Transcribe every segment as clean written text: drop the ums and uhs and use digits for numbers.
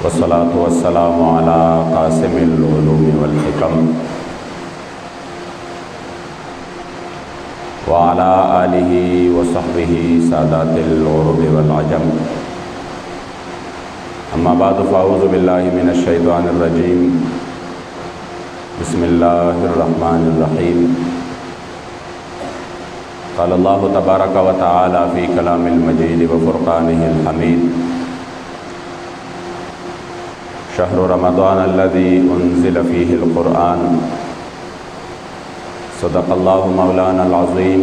वस्सलातु वस्सलामु अला क़ासिमिल उलूमी वल हिकम व अला आलिहि व सहबिहि सादातिल उरुब वल अजम। अम्मा बाद फ़अऊज़ु बिल्लाहि मिनश शैतानिर रजीम। बिस्मिल्लाहिर रहमानिर रहीम। क़ाल अल्लाहु तबारक व तआला फ़ी कलामिल मजीद व फ़ुरक़ानिहिल हमीद। शहरु रमज़ान अल्लज़ी उन्ज़िल फ़ीहिल क़ुरआन। सदक़ल्लाहु मौलानल अज़ीम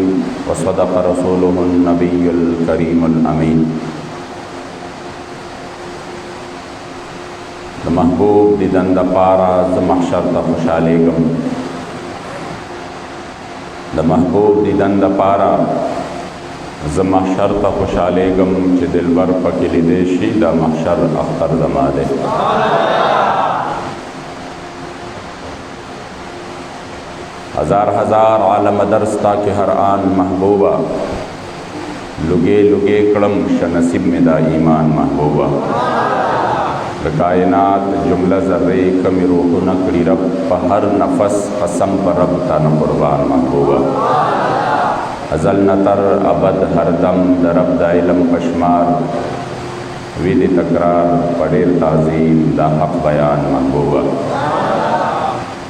व सदक़ रसूलुहुन नबियुल करीमुल अमीन। द महबूब दीदन द पारा ज़ महशर द खुशालेगम। द महबूब दीदन द पारा ज़ महशर द खुशालेगम च दिलबर पकिली देशी द महशर अख्तर ज़मादे। हज़ार हज़ार आलम दरस्ता के हर आन महबूबा लुगे लुगे कड़म शनसीब में दा ईमान महबूबा। कायनात जुमला ज़र्रे कमी रूह नकड़ी रब हर नफस कसम पर रब तन कुर्बान महबूबा। अज़ल नतर अबद हर दम दरब दा इलम कशमार विद तकरार पढ़ेर ताज़ीम दा हक़ बयान महबूबा।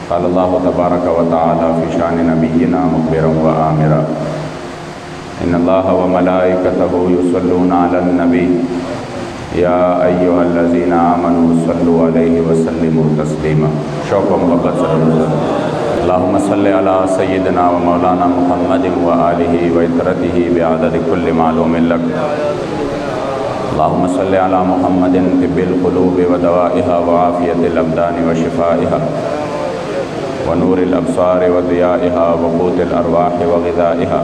क़ाल अल्लाहु तबारक व तआला फ़ी शान नबिय्यिना मुख़बिरन व आमिरा। इन्नल्लाह व मलाइकतहु युसल्लूना अलन नबी या अय्युहल्लज़ीना आमनू सल्लु अलैहि व सल्लिमू तस्लीमा। शौक़ मोहब्बत से अल्लाहुम्मा सल्लि अला सय्यिदिना व मौलाना मुहम्मदिन व आलिहि व इतरतिहि बिअददि कुल्लि मालूमिन लक। अल्लाहुम्मा सल्लि अला मुहम्मदिन तिब्बिल क़ुलूबि व दवाइहा व आफ़ियतिल अब्दानि व शिफ़ाइहा व नूरिल अब्सारि व दियाइहा व क़ूतिल अरवाहि व ग़िज़ाइहा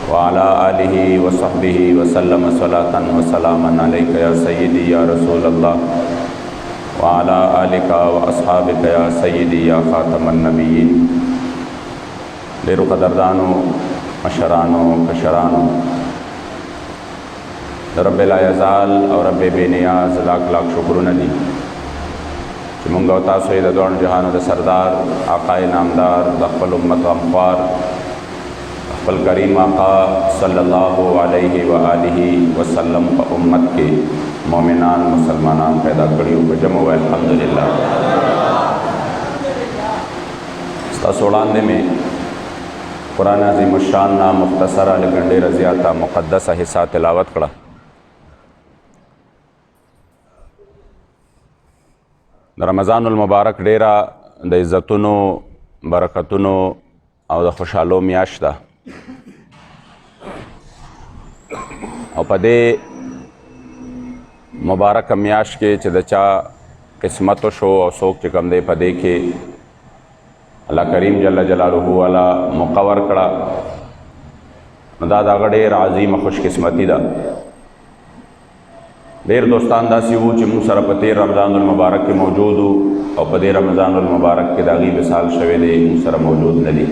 व अला आलिहि व सहबिहि व सल्लम सलातन व सलामन अलैका या सय्यदी या रसूलल्लाह व अला आलिका व अस्हाबिका या सय्यदी या ख़ातमन नबिय्यीन। लेरो क़दरदानो मशरानो कशरानो रब्बिल आज़ाल और रब्बे बेनियाज लाख लाख शुक्र दी कि मुंगा तासो द दौड़ जहान द सरदार आकाए नामदार दखल उम्मत अमख्वार अखबल करीम आका सल्लल्लाहु अलैहि व आलिहि वसल्लम का उम्मत के मोमिनान मुसलमानान पैदा करी बजम व अल्हम्दुलिल्लाह। सोड़ानदे में कुरान अज़ीम शान ना मुख्तसरा लगंडे रज़ियाता मुक़द्दस हिस्सा तिलावत कड़ा। रमज़ानुल मुबारक डेरा द इज़्ज़तुनो बरकतुनो और द खुशहालो मियाश दा और पदे मुबारक मियाश के चदचा किस्मत शो और सोक चिकम दे पदे के अल्लाह करीम जल्ल जलालुहु वाला मुक़व्वर कड़ा नदा दागड़े राज़ीम खुशकिस्मती दा। ढेर दोस्तान दासी वो कि मुँह सर पते रमज़ानुल मुबारक के मौजूद हो और पदे रमज़ानुल मुबारक के दागी विसाल शवे दे मुँह सर मौजूद न दी।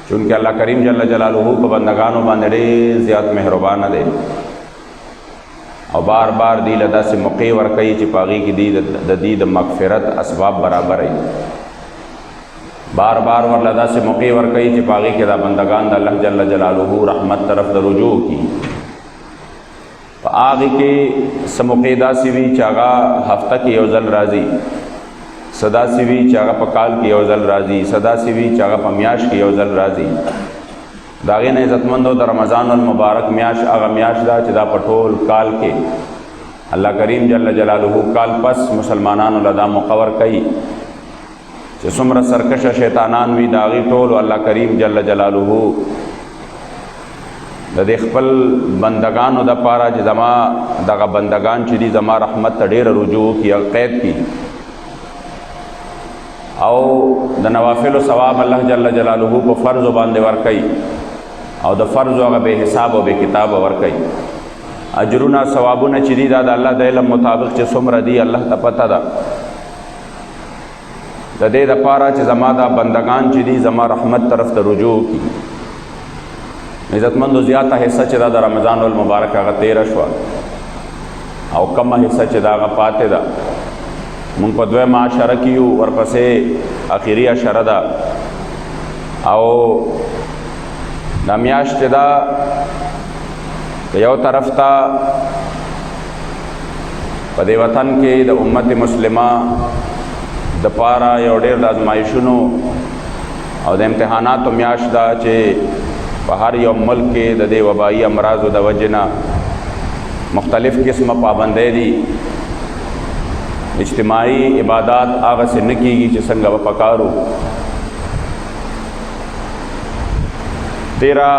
चूँकि अल्लाह करीम जल्ल जलालुहु को बंदगानों बांधड़े ज़्यादा मेहरबान दे और बार बार दी लदा से मौक़े वरकई चिपागी की दीद मग़फ़िरत असबाब बराबर है। बार बार वर लदा से मौक़े वरकई चिपागी के दा बंदगान दा अल्लाह जल्ल जलालुहु रहमत तरफ द रुजू की आगे के समोक़ेदा सिवी चागा हफ्ता की योजल राज़ी सदा सिवी चागा पकाल की योजल राज़ी सदा सिवी चागा पमियाश की योजल राज़ी दागे ने इज़्ज़तमंदो द रमज़ानुल मुबारक मियाश आगा मियाश दा चिदा पठोल काल के अल्लाह करीम जल्ल जलालुहु काल पस मुसलमानान लदा मुक़व्वर कई चे सुमर सरकश शैतानान वी दागी टोल अल्लाह करीम जल्ल जलालुहु द खपल बंदगान द पारा ज जमा दगा बंदगान चिदी जमा रहमत तडेर रुजू की कैद की और द नवाफिल सवाब अल्लाह जल्ल जलालुहु को फ़र्ज़ बांधे वरकई और द फ़र्ज़ अगर बेहिसाब व बेकिताब वरकई अजरुना सवाबुना चिदी दा अल्लाह द इल्म मुताबिक च सुमर दी अल्लाह त पता दा द दे द पारा च जमा दा बंदगान चिदी जमा रहमत तरफ त रुजू की इज़्ज़तमंद ज़्यादा हिस्सा चदा द रमज़ानुल मुबारक अगर 13 शुआ او کمه حصہ چې دا هغه پاتې ده مونږ په دویمه عشره کې یو، ورپسې اخري عشره ده. او دا میاشت چې ده یو طرف ته په دې وطن کې د امت مسلمه د پاره یو ډېر د ازمایښونو او د امتحاناتو میاشت ده چې په هر یو ملک کې د دې وبایي امراضو د وجې نه مختلف قسمه پابندۍ دي. اجتماعي عبادات هغسې نه کېږي چې څنګه به پکارو. تیره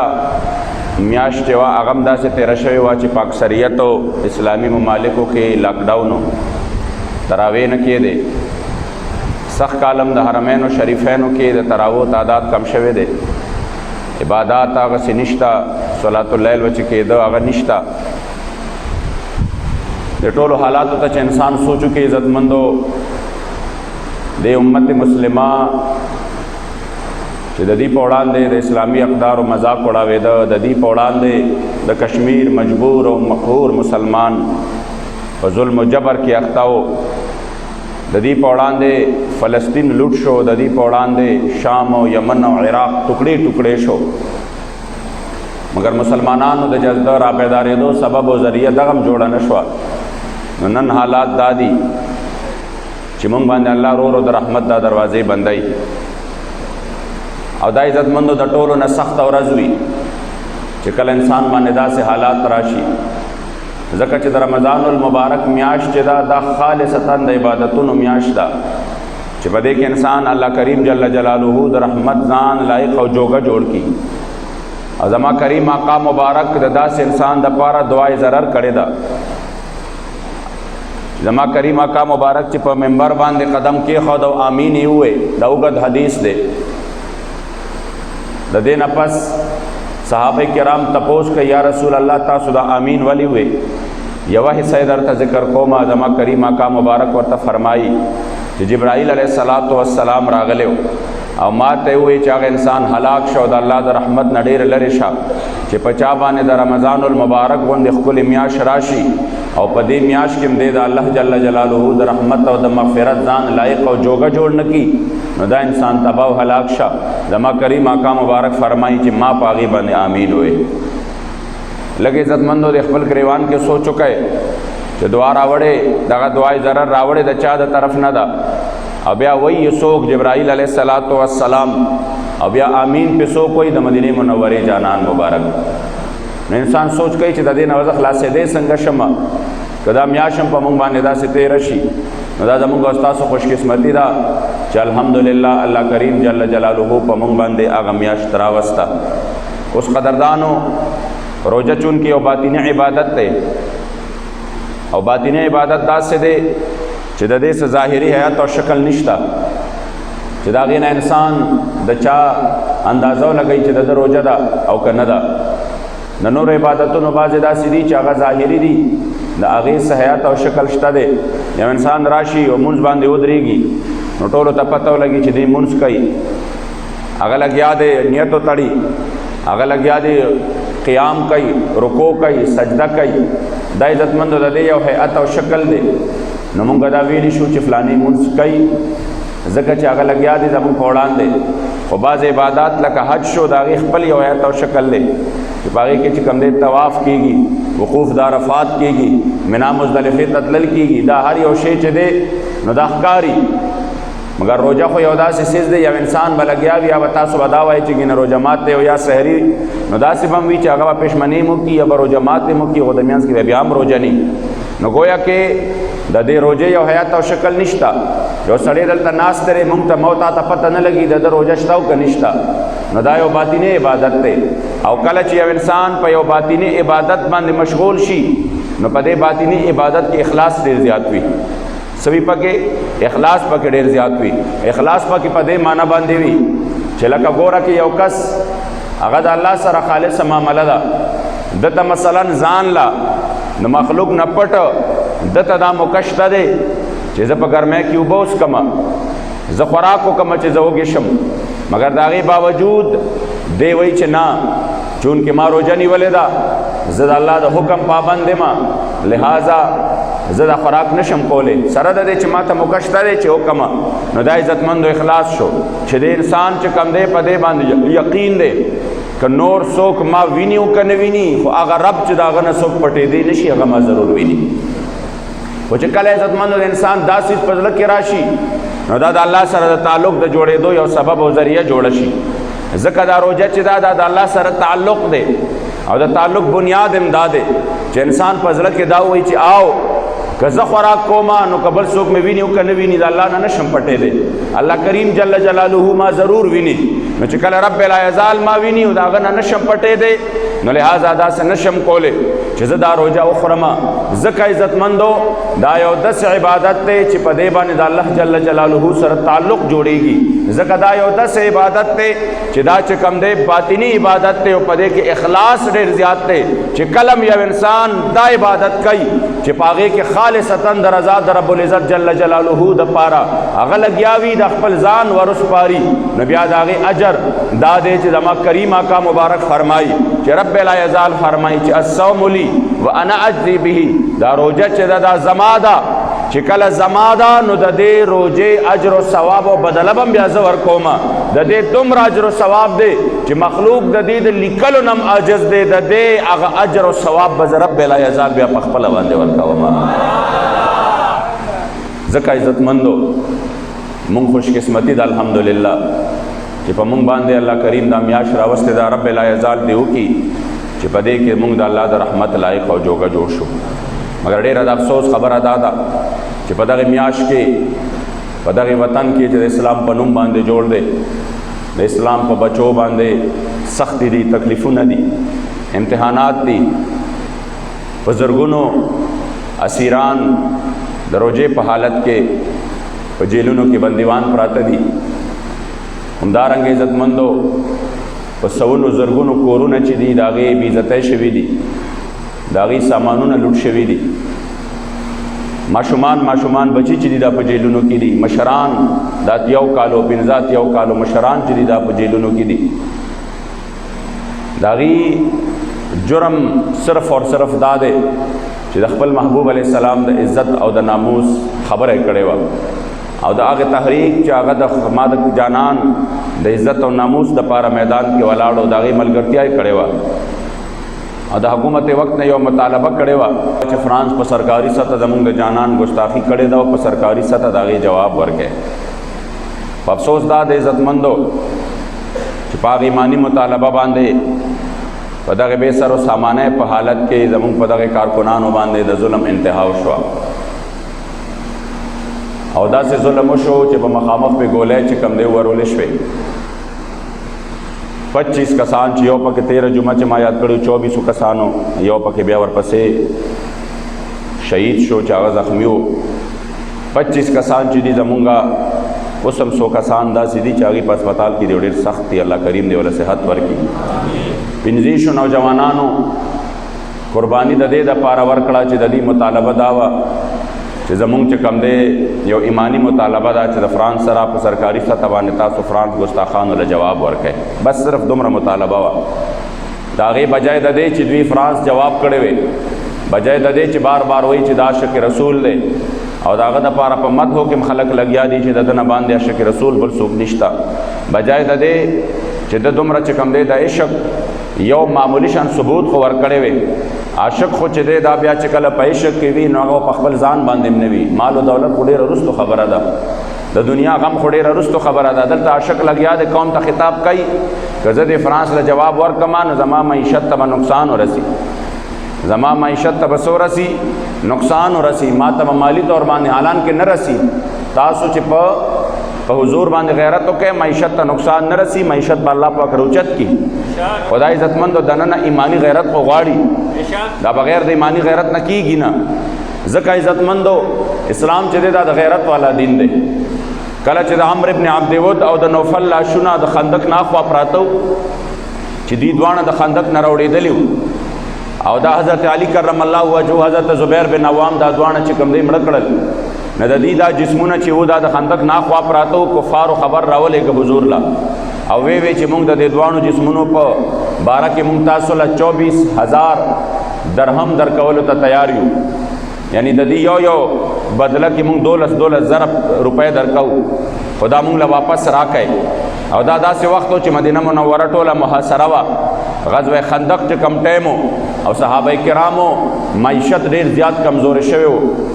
میاشت چې وه هغه هم داسې تېره شوې وه چې په اکثریتو اسلامي ممالکو کې لاکډاون و، تراویح نه کېدې. سخت کالم د حرمینو شریفینو کې د تراویح تعداد کم شوی دی. عبادات هغسې نشته، صلات اللیل و چې کېده هغه نشته. د ټولو حالاتو ته چې انسان سوچو کې عزتمندو د امت مسلمه چې د دې په وړاندې د اسلامي اقدارو مذاق اړاوېده، د دې په وړاندې د کشمیر مجبور او مقهور مسلمان په ظلم و جبر کې اخته و، د دې په وړاندې فلسطین لوټ شو، د دې په وړاندې شام او یمن او عراق ټوکړې ټوکړې شو، مګر مسلمانانو د جذبه را بیدارېدو سبب او ذریعه دغه هم جوړه نه شوه. نو نن حالات دا دي چې موږ باندې الله ورو ورو د رحمت دا دروازې بندوي. او دا عزتمندو د ټولو نه سخته ورځ وي چې کله انسان باندې داسې حالات راشي، ځکه چې د رمضان المبارک میاشت چې دا خالصتاً د عبادتونو میاشت ده چې په دې کې انسان الله کریم جل جلاله د رحمت ځان لایق او جوګه جوړ کړي. او زما کریم آقا مبارک د داسې انسان د پاره دعای ضرر کړې ده. زما کریم آقا مبارک چې په منبر باندې قدم کېښود او آمین یې وویل، دا اوږد حدیث دی. د دې نه پس صحابه کرام تپوس کوي یا رسول الله تاسو دا آمین ولی وی؟ یوه حصه درته ذکر کومه. زما کریم آقا مبارک ورته فرمایي چې جبرائیل علیه السلام راغلی او ما ته ووایي چې هغه انسان هلاک شو د الله د رحمت نه ډېر لرې شه چې په چا باندې د رمضان المبارک غوندې ښکلې میاشت راشي او په دې میاشت کې هم دی د الله جل جلاله د رحمت او د مغفرت ځان لایق او جوګه جوړ نه کړي، نو دا انسان تباه او هلاک شه. زما کریم آقا مبارک فرمایي چې ما په هغې باندې آمین ووایي. لږ عزتمندو د خپل ګریوان کې سوچ وکئ چې دعا راوړې، دغه دعای ضرر راوړې د چا د طرف نه ده، او بیا وایي څوک جبرائیل علیه السلام، او بیا آمین پې څوک وایي د مدینې منورې جانان مبارک. نو انسان سوچ کوي چې د دې نه زه خلاصېدی څنګه شمه، که دا میاشت هم په موږ باندې داسې تېره شي، نو دا زموږ او ستاسو خوشقسمتي ده چې الحمدلله الله کریم جل جلاله په موږ باندې هغه میاشت راوسته. اوس قدردانو، روژه چونکې یو باطني عبادت دی، او باطني عبادت داسې دی چې د دې څه ظاهري حیات او شکل نشته چې د هغې نه انسان د چا اندازه ولګوي چې د ده روژه ده او که نه ده. د نورو عبادتونو بعضې داسې دي چې هغه ظاهري دي، د هغې څه حیات او شکل شته دی. یو انسان راشي او مونځ باندې ودرېږي، نو ټولو ته پته ولګي چې دی مونځ کوي، هغه لګیا دی نیت وتړي، هغه لګیا دی قیام کوي، رکوع کوي، سجده کوي. دا عزتمندو د دې یو حیات او شکل دی. نو مونږ دا ویلی شو چې فلانی مونځ کوي ځکه چې هغه لګیا دی زموږ په وړاندې. خو بعض عبادات لکه حج شو، د هغې خپل یو حیات او شکل دی چې په هغې کې چې کوم دی طواف کېږي، وقوف د عرفات کېږي، منا مزدلفې ته تلل کېږي، دا هر یو شی چې دی نو دا ښکاري. مګر روژه خو یو داسې څیز دی، یو انسان به لګیا وي، یا به تاسو به دا وایي چې ګینه روژه مات دی او یا سحري، نو داسې به هم وي چې هغه به پېشمنۍ مو کړي یا به روژه مات مو کړي، خو د منځ کې به بیا هم روژه نه. نو گویا کې د دې روژې یو حیات او شکل نشته. یو سړی دلته ناست دی، موږ ته موتا ته پته نه لګي د ده روژه شته او که نشته، نو دا یو باطني عبادت دی. او کله چې یو انسان په یو باطني عبادت باندې مشغول شي، نو په دې باطني عبادت کې اخلاص ډېر زیات وي. سوي پکې اخلاص پکې ډېر زیات وي. اخلاص پکې په دې معنی باندې وي چې لکه ګوره کې یو کس هغه د الله سره خالصه معامله ده، دته مثلا ځان لا د مخلوق نه پټ دته دا مکشته دی چې زه په ګرمۍ کې اوبه وڅښمه، زه خوراک وکړم چې زه وږې شم، مګر د هغې باوجود دی وایي چې نه، چونکې ما روژه نیولې ده، زه د الله د حکم پابند یم، لہذا زه دا خوراک نشم کولی، سره د دې چې ما ته مکشته دی چې وکمه، نو دا عزتمندو اخلاص شو چې د انسان چې کم دی په دې باندې یقین دی که نور څوک ما ویني او که نه ویني، خو هغه رب چې د هغه نه څوک پټېدی نه شي هغه ما ضرور ویني. خو چې کله عزتمندو د انسان دا څیز په زړه کې راشي نو دا د الله سره د تعلق د جوړېدو یو سبب او ذریعه جوړه شي. ځکه دا روژه چې دا د الله سره تعلق دی او د تعلق بنیاد هم دا دی چې انسان په زړه کې دا وایي چې آو که زه خوراک کومه نو که بل څوک مې ویني او که نه ویني د الله نه نشم پټېدی، الله کریم جل جلاله ما ضرور ویني. نو چې کله رب العزال ما ویني او د هغه نه نشم پټېدی نو لہذا داسې نشم کولی چې زه دا روژه وخورمه. ځکه عزتمندو دا یو داسې عبادت دی چې په دې باندې د الله جل جلاله سره تعلق جوړیږي. ځکه دا یو داسې عبادت دی چې دا چې کم دی باطنی عبادت دی او په دې کې اخلاص ډېر زیات دی چې کلم یو انسان دا عبادت کوي چې په هغې کې خالصتاً د رضا د رب العزت جل جلاله دپاره هغه لګیا وي د خپل ځان ورسپاري، نو بیا د هغې اجر دا دی چې زما کریم آقا مبارک فرمایي چې رب العزال فرمایي چې الصوم لی وانا اجزی به، دا روژه چې دا زما ده چې کله زما ده نو د دې روژې اجر و ثواب او بدله به بیا زه ورکومه. د دې دومره اجر و ثواب دی چې مخلوق د دې د لیکلو نه هم عاجز دی، د دې هغه اجر و ثواب به زه رب العزال بیا په خپله باندې ورکومه. ځکه عزتمندو مونږ خوش قسمتي ده الحمدلله چې په مونږ باندې الله کریم دا میاشت راوستې ده، رب العزال دې وکړي چې په دې کې مونږ د الله د رحمت لایق او جوګه جوړ شو. مګر ډېره د افسوس خبره دا ده چې په دغه میاشت کې په دغه وطن کې چې د اسلام په نوم باندې جوړ دی، د اسلام په بچو باندې سختی دي، تکلیفونه دي، امتحانات دي، په زرګونو اسیران د روژې په حالت کې په جیلونو کې بندیوان پراته دي. همدارنګه عزتمندو په سوونو زرګونو کورونه چې دي د هغې بې عزتۍ شوي دي، د هغې سامانونه لوټ شوي دي، ماشومان بچي چې دي دا په جیلونو کې دي، مشران دا 1 کالو 15 کالو مشران چې دي دا په جیلونو کې دي. د هغې جرم صرف اور صرف دا دی چې د خپل محبوب علیه السلام د عزت او د ناموس خبره یې کړې وه او د هغې تحریک چې هغه د ما د جانان د عزت او ناموس دپاره میدان کې ولاړ او د هغې ملګرتیا یې کړې وه او د حکومت وقت نه یو مطالبه کړې وه چې فرانس په سرکاري سطح زموږ د جانان ګستاخي کړې ده او په سرکاري سطح د هغې جواب ورکړي. په افسوس دا د عزتمندو چې په هغې ایماني مطالبه باندې په دغه بې سر و سامانه په حالت کې زموږ په دغه کارکنانو باندې د ظلم انتها وشوه او داسې ظلم وشو چې په مخامخ پې ګولۍ چې کم دی ورولې شوې. 25 کسان چې یو پکې 13 جمعه چې ما یاد کړی 24 کسانو، یو پکې بیا ورپسې شهید شو چې هغه زخمي و. 25 کسان چې دي زمونږه اوس هم 100 کسان داسې دي چې هغې په هسپتال کې دي، ډېر سخت دي، الله کریم دې ورله صحت ورکړي. 15 نوجوانانو قرباني د دې دپاره ورکړه چې د دې مطالبه دا وه چې زمونږ چې کم دی یو ایمانی مطالبه ده چې د فرانس سره په سرکاري سطح باندې تاسو فرانس ګستاخانو له جواب ورکړئ. بس صرف دومره مطالبه وه. د هغې بجای د دې چې دوی فرانس جواب کړی وی، بجای د دې چې بار بار وایي چې دا عاشق رسول دی او د هغه دپاره په مدحو کې خلک لګیا دي چې د ده نه باندې عاشق رسول بل څوک نشته، بجای د دې چې د دومره چې کم دی د عشق یو معمولی شان ثبوت خو ورکړی وی. عاشق خو چې دی دا بیا چې کله په عشق کې وي نو هغه په خپل ځان باندې هم نه وي. مال و دولت خو ډېره وروستو خبره ده، د دنیا غم خو ډېره وروستو خبره ده. دلته عاشق لګیا دی قوم ته خطاب کوي که زه د فرانس له جواب ورکړم نو زما معیشت ته به نقصان ورسي، زما معیشت ته به څه ورسي؟ نقصان ورسي، ما ته به مالي طور باندې حالان کې نه رسي. تاسو چې په حضور باندې غیرت وکړئ معیشت ته نقصان نه رسي، معیشت به الله پاک روچت کی. خدای عزتمندو دننه ایمانی غیرت خو غواړي، دا بغیر د ایمانی غیرت نه کیږي نه. ځکه عزتمندو اسلام چې دی دا د غیرت والا دین دی. کله چې د عمرو ابن عبدود او د نوفل لاشونه د خندق نه اخوا پراته چې دوی دواړه د خندق نه راوړېدلي او دا حضرت علی کرم الله وجهه حضرت زبیر بن عوام دا دواړه چې کوم دی مړه کړل، نه د دې دا جسمونه چې و دا د خندق نه اخوا پراته و کفارو خبر راولېږه حضور لا او وی چې موږ د دې دواړو جسمونو په باره کې موږ تاسو له 24,000 درهم درکولو ته تیار یو. یعنی د دې یو بدله کې مونږ 12,000 روپۍ درکو خدا مونږ له واپس راکړئ. او دا داسې وخت و چې مدینه منوره ټوله محاصره وه، غزوه خندق چې کم ټایم و او صحابه کرامو معیشت ډېر زیات کمزورې شوی و،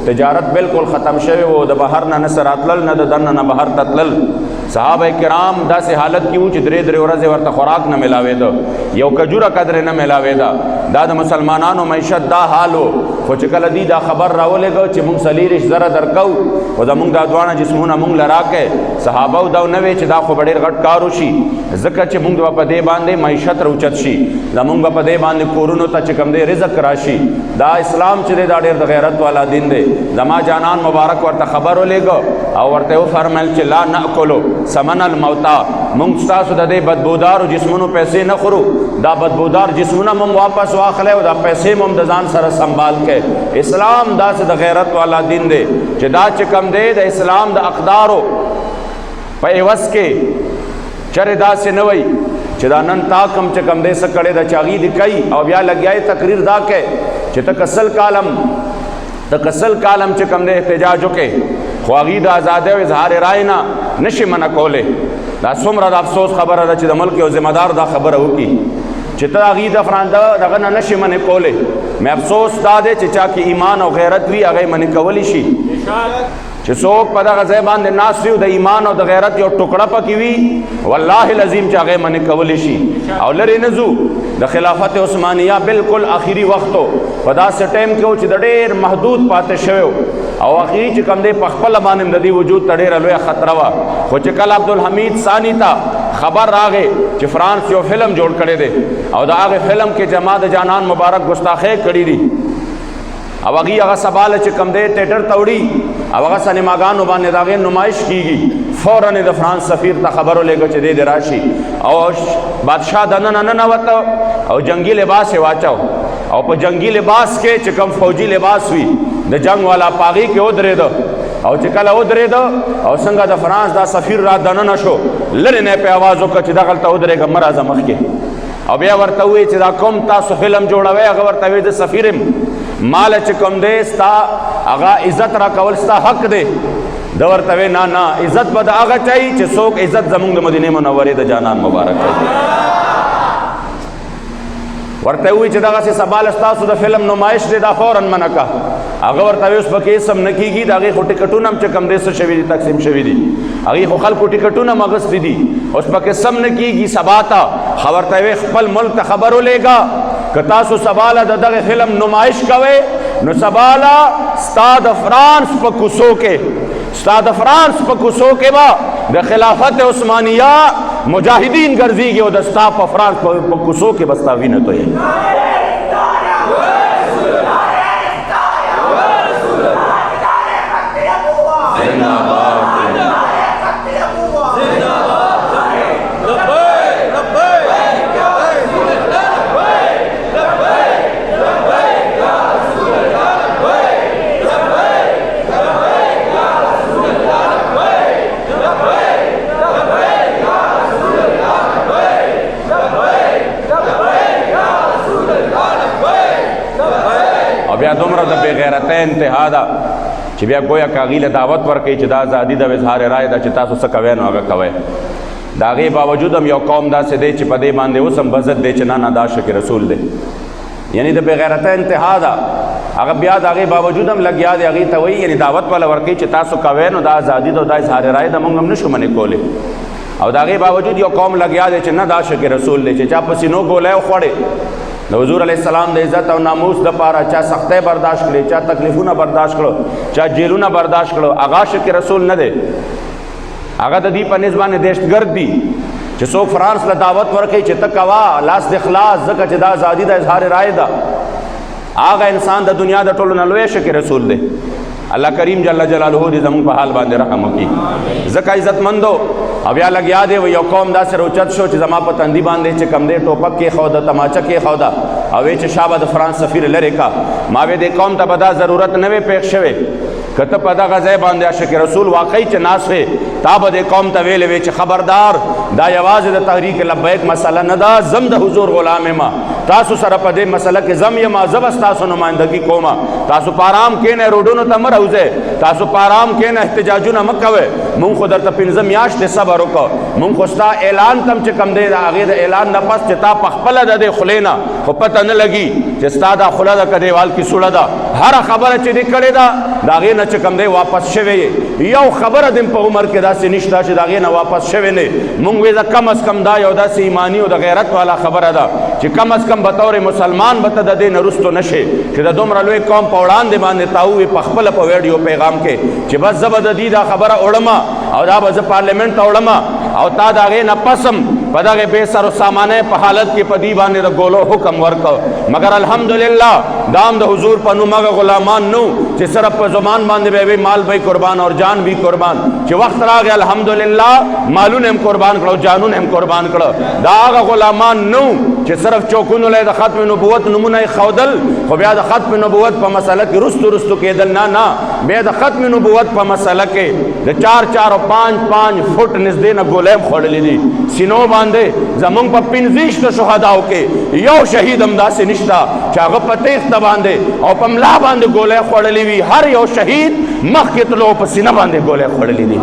تجارت بالکل ختم شوی و، د بهر نه نه راتلل نه د دننه نه بهر ته تلل. صحابه کرام داسې حالت کې وو چې درې ورځې ورته خوراک نه میلاوېده، یو کجوره قدرې نه میلاوېده. دا د مسلمانانو معیشت دا حال و. خو چې کله دی دا خبر راولېږه چې مونږ 40,000 درکو خو زمونږ دا دواړه جسمونه مونږ له راکړئ، صحابه دا نه وی چې دا خو به ډېر غټ کار وشي، ځکه چې مونږ به په دې باندې معیشت راوچت شي، زمونږ به په دې باندې کورونو ته چې کوم دی رزق راشي. دا اسلام چې دی دا ډېر د غیرت والا دین دی. زما جانان مبارک ورته خبر ولېږه او ورته وفرمیل چې لا نأکلو ثمن الموتا، مونږ ستاسو د دې بدبودارو جسمونو پیسې نه خورو، دا بدبودار جسمونه مونږ واپس واخلئ او دا پیسې مونږ د ځان سره سنبال کړئ. اسلام داسې د غیرت والا دین دی چې دا چې کم دی د اسلام د اقدارو په عوض کې چرې داسې نه وی چې دا نن تا کم چې کم دی څه کړی د چاغي دي کوي او بیا لګیای تقریر دا کوي چې ته کسل کالم چې کم دی احتجاج وکې، خو هغې د ازادۍ او اظهار رای نه نشي منع کولی. دا څومره د افسوس خبره ده چې د ملک یو ذمہ دار دا خبره وکړي چې ته هغې دغه نه نشي منع کولی. مې افسوس دا دی چې چا کې ایمان او غیرت وي هغه منع کولی شي، چې څوک په دغه ځای باندې ناست وي د ایمان او د غیرت یو ټکړه پکې وي والله العظیم چې هغه منع کولی شي. او لرې نه ځو د خلافت عثمانیه بالکل آخري وخت و، په داسې ټایم کې و چې د ډېر محدود پاتې شوی و او اخري چې کوم دی په خپله باندې د دې وجود ته ډېره لویه خطره وه. خو چې کله عبدالحمید ثاني ته خبر راغی چې فرانس یو فلم جوړ کړی دی او د هغې فلم کې جما د جانان مبارک ګستاخۍ کړي دي او هغه سباله چې کم دی ټیټر ته وړي او هغه سینماګانو باندې د هغې نمایش کېږي، فوراً د فرانس سفیر ته خبر ولېږه چې دی دې راشي. او بادشاه دننه ننوته او جنگي لباس یې واچو او په جنگي لباس کې چې کوم فوجي لباس وي د جنگ والا په هغې کې ودرېده او چې کله ودرېده او څنګه د فرانس دا سفیر را دننه شو، لرې نه پې اواز وکړه چې دغلته ودرېږه مه راځه مخکې. او بیا ورته ووایي چې دا کوم تاسو فلم جوړوئ؟ هغه ورته وایي د سفیر یم، ماله چې کوم دی ستا هغه عزت را کول ستا حق دی. د ورته وایي نه عزت به د هغه چایي چې څوک عزت زمونږ د مدینې منورې د جانان مبارک کوي. ورته وایي چې دغسې سباله ستاسو د فلم نمایش دی دا فوراً منع که. هغه ورته وایي اوس پکې سم نه کېږي، د هغې خو ټکټونه هم چې کوم دی څه شوي دي تقسیم شوي دي، هغې خو خلکو ټکټونه هم اخیستي دي، اوس پکې سم نه کېږي. سبا ته ورته وایي خپل ملک ته خبر ولېږه که تاسو سباله د دغه فلم نمایش کوئ نو سباله ستا د فرانس په کوڅو کې به د خلافت عثمانیه مجاهدین ګرځېږي او د ستا په فرانس په کوڅو کې به ستا وینه تویږي. بیا دومره د بې غیرتۍ انتها ده چې بیا ګویا که هغې له دعوت ورکوي چې دا ازادي د اظهار رای ده چې تاسو څه کوئ نو هغه کوئ. د هغې باوجود هم یو قوم داسې دی چې په دې باندې اوس هم بضد دی چې نه دا شک رسول دی، یعنی د بې غیرتۍ انتها ده. هغه بیا د هغې باوجود هم لګیا دی، هغې ته وایي یعنی دعوت والا ورکوي چې تاسو کوئ نو دا ازادي ده او دا اظهار رای ده مونږ هم نشو منې کولی. او د هغې باوجود یو قوم لګیا دی چې نه دا شک رسول دی، چې چا په سینو ګولی وخوړې د حضور علیه السلام د عزت او ناموس دپاره چا سختۍ برداشت کړي، چا تکلیفونه برداشت کړو، چا جیلونه برداشت کړو، هغه شک رسول نه دی. هغه د دې په نسبت باندې دهشتګرد دي چې څوک فرانس له دعوت ورکوي چې ته کوه لاس د خلاص، ځکه چې دا ازادي د اظهار رای ده. هغه انسان د دنیا د ټولو نه لوی شک رسول دی. الله کریم جل جلاله دې زموږ په حال باندې رحم وکړي. ځکه عزتمندو او بیا لګیا دی یو قوم داسې روچت شو چې زما په تندي باندې چې کم دی ټوپک کېښوده، تماچه کېښوده او وایي چې شابه د فرانس سفیر لرې کا. ما وی دې قوم ته به دا ضرورت نه وی پېښ شوی که ته په دغه ځای باندې عاشق رسول واقعي چې ناست وې تا به دې قوم ته ویلې وې چې خبردار دا یوازې د تحریک لبیک مسله نه ده، زم د حضور غلام یم، تاسو سره په دې مسله کې زم یم زب تاسو نمائندګي کوم تاسو پارام کینه روډونو ته مروزه تاسو پارام کینه احتجاجونه مکوي مونږ خو درته 15 میاشتې صبر وکړو مونږ خو ستا اعلان تم چې کم دی هغه د اعلان نه پس چې تا په خپل د خلینا خو پته نه لګي چې ستا دا خله د کډیوال کی سوړه ده هر خبره چې دې کړې ده دا غي نه چې کم دی واپس شوی یو خبره دم په عمر کې داسې نشته چې دا غي نه واپس شوی نه مونږ وې دا کم از کم دا یو داسې ایمانی او د غیرت والا خبره ده چې کم از کم به طور مسلمان به ته د دې نه رستو نشي چې د دومره لوی قوم په وړاندې باندې تاوي په خپل په ویډیو پیغام کې چې بس زبد دی دا خبره وړما او دا به پارلیمنت ته وړما او تا دا غي نه پسم په دغه بے سر و سامانه په حالت کې په دی باندې د ګولو حکم ورکړ مگر الحمدلله دام د حضور په نوم غلامان نو چې صرف په زمان باندې به مال به قربان اور جان بھی قربان چې وخت راغی الحمدلله مالونه هم قربان کړو جانونه هم قربان کړو دا هغه غلامان نو چې صرف چوکونو له د ختم نبوت نمونه خودل خو بیا د ختم نبوت په مسله کې رستو کېدل نه بیا د ختم نبوت په مسله کې د 4 او 5 فټ نږدې نه ګولې خړلې دي سينو باندې زمونږ په 15 شهداو کې یو شهید هم داسې نشتا چې هغه په تیغ باندې او په ملا باندې ګولې خړلې وي هر یو شهید مخکې تلو په سینه باندې ګولې خړلې دي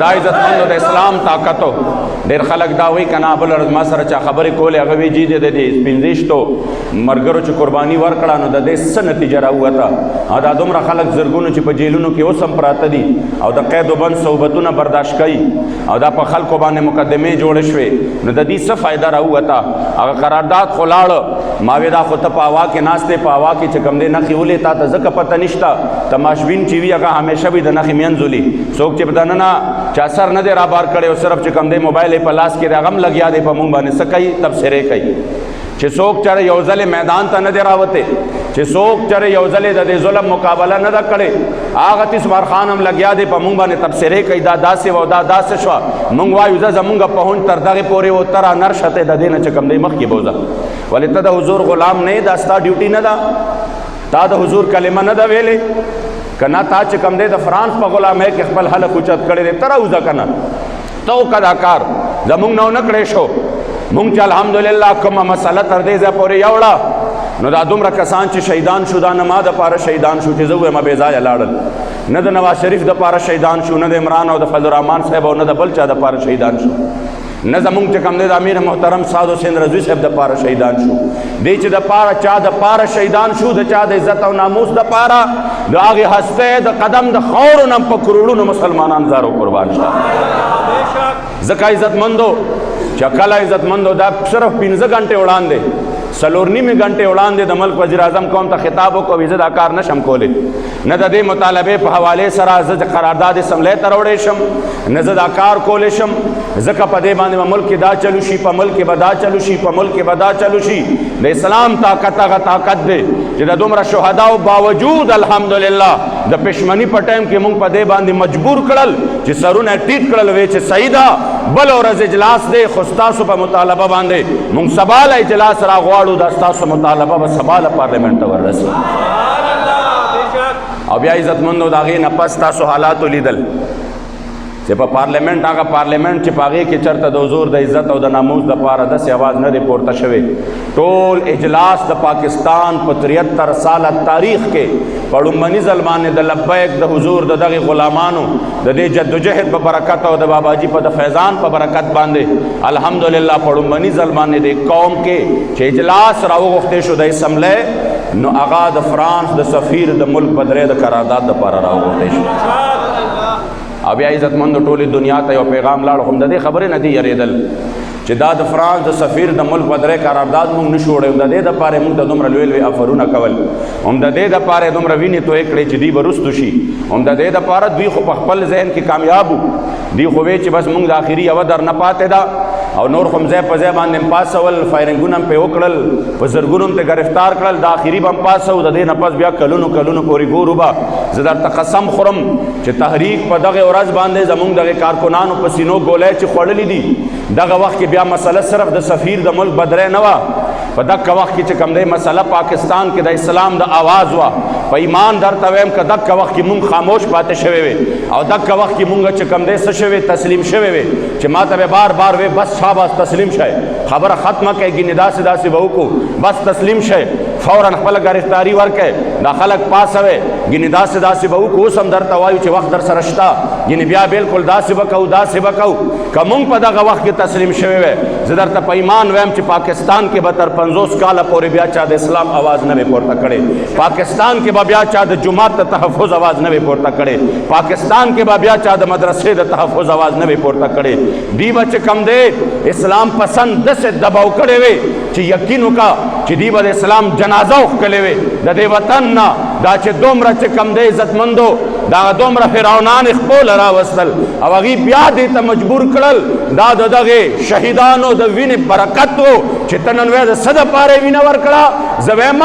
دا عزتمندو د اسلام طاقتو ډېر خلک دا وایي که نه بله ورځ ما سره چا خبرې کولې هغه وایي جي د دې پنځویشتو ملګرو چې قرباني ورکړه نو د دې څه نتیجه راووته او دا دومره خلک زرګونو چې په جیلونو کې اوس هم پراته دي او د قید و بند صحبتونه برداشت کوي او دا په خلکو باندې مقدمې جوړې شوې نو د دې څه فایده راووته هغه قرارداد خو لاړه ما وی دا خو ته په هوا کې ناستې په هوا کې چې کوم دی نښې ولې تا ته ځکه پته نشته تماشبین چې وي هغه همیشه وي د نښې مینځولي څوک چې په دننه چا سر نه دی رابار کړی او صرف چې کوم دی موبایل یې په لاس کې د هغه هم لګیا دی په مونږ باندې څه کوي تبصرې کوي چې څوک چېرې یو ځلې میدان ته نه دی راوتی چې څوک چېرې یو ځلې د دې ظلم مقابله نه ده کړې هغه تیسمار خان هم لګیا دی په مونږ باندې تبصرې کوي دا داسې و دا داسې شوه مونږ وایو زه زمونږ پهونج تر دغې پورې و تره نرشته د دې نه چې کوم دی مخکې بوځه ولې ته د حضور غلام نه یې دا ستا ډیوټي نه ده تا د حضور کلمه نه ده ویلې که نه تا چې کوم دی د فرانس په غلامۍ کې خپل حلق اوچت کړی دی ته راوځه که نه ته وکړه دا کار زمونږ نه ونه کړی شو مونږ چې الحمدلله کومه مسله تر دې ځای پورې یوړه نو دا دومره کسان چې شهیدان شو دا نه ما دپاره شهیدان شو چې زه ووایم بې ځایه لاړل نه د نواز شریف دپاره شهیدان شو نه د عمران او د فضل الرحمن صاحب او نه د بل چا دپاره شهیدان شو نه زمونږ چې کوم دی د امیر محترم سعد حسین رضوي صاحب دپاره شهیدان شو دی چې دپاره چا دپاره شهیدان شو د چا د عزت او ناموس دپاره د هغې هسته د قدم د خاورو نه په کروڑونو مسلمانان زارو قربان شو ځکه عزتمندو چې کله عزتمندو دا صرف 15 غنټې وړاندې 4.5 غنټې وړاندې د ملک وزیر اعظم قوم ته خطاب وکړو زه دا کار نشم کولی نه د دې مطالبې په حوالې سره زه د قرارداد اسمبلۍ ته راوړی شم نه زه دا کار کولی شم ځکه په دې باندې به ملک کې دا چلو شي په ملک کې به دا چلو شي په ملک کې به دا چلو شي د اسلام طاقت هغه طاقت دی چې د دومره شهداو باوجود الحمدلله د پښمني په ټایم کې موږ په دې باندې مجبور کړل چې سرونه ټیټ کړل وی چې صحیح ده بل ورځ اجلاس دی خو ستاسو په مطالبه باندې موږ سباله اجلاس راغواړو دا ستاسو مطالبه به سباله پارلیمنت ته ورسي او بیا عزتمندو د هغې نه پس تاسو حالاتو لیدل چې په پارلیمنت هغه پارلیمنت چې په هغې کې چېرته د حضور د عزت او د ناموس دپاره داسې اواز نه دی پورته شوی ټول اجلاس د پاکستان په 73 ساله تاریخ کې په لومړني ځل باندې د لبیک د حضور د دغې غلامانو د دې جدوجهد په برکت او د باباجي په د فیضان په برکت باندې الحمدلله په لومړني ځل باندې د قوم کې چې اجلاس راوغوښتی شو د اسمبلۍ نو هغه د فرانس د سفیر د ملک په درې د قرارداد دپاره راوغوښتی شو او بیا عزتمندو ټولې دنیا ته یو پیغام لاړ خو د دې خبرې نه دي یریدل چې دا د فرانس د سفیر د ملک په درې قرارداد موږ نه شو وړی هم د دې دپاره موږ ته دومره لوی لوی افرونه کول هم د دې دپاره دومره وینې تویې کړې چې دوی به رستو شي هم د دې دپاره دوی خو په خپل ذهن کې کامیاب وو دوی خو وی چې بس موږ د آخري یوه در نه پاتې ده او نور خو ځای په ځای باندې پاسول، فایرنګونه هم پې وکړل، په زرګونو هم ته ګرفتار کړل، د آخري به هم پاسو، د دې نه پس بیا کلونو پورې ګورو به. زه درته قسم خورم چې تحریک په دغه ورځ باندې زمونږ دغه کارکنانو په سینو ګولۍ چې خوړلي دي، دغه وخت کې بیا مسله صرف د سفیر د ملک بدری نه وه، په دغه وخت کې چې کوم دی مسله پاکستان کې د اسلام د آواز وه. په ایمان درته وایم که دغه وخت کې مونږ خاموش پاتې شوی وي او دغه وخت کې مونږ چې کوم دی څه شوی تسلیم شوی وي چې ما ته به بار بار وی بس شاباس تسلیم شئ، خبره ختمه کړئ، ګینې داسې به وکړو، بس تسلیم شئ، فوراً خپله ګرفتاري ورکړئ، دا خلک پاسوئ، ګینې داسې به وکړو. اوس هم درته وایو چې وخت در سره شته، ګینې بیا بالکل داسې به کوو که مونږ په دغه وخت کې تسلیم شوی وی. زه درته په ایمان وایم چې پاکستان کې به تر 50 کاله پورې بیا چا د اسلام آواز نه وي پورته کړی، پاکستان کې به بیا چا د جماعت د تحفظ آواز نه وي پورته کړی، پاکستان کې به بیا چا د مدرسې د تحفظ آواز نه وي پورته کړی. دی به چې کم دی اسلام پسند داسې دباو کړی وي چې یقین وکړه چې دی به د اسلام جنازه وښکلې وي د دې وطن نه. دا چې دومره چې کم دی عزتمندو دا دومره فرعونان خپل راوستل او هغې بیا دې ته مجبور کړل، دا د دغې شهیدانو د وینې برکت و چې ته نن وایې د څه دپاره یې وینه ورکړه. زه وایم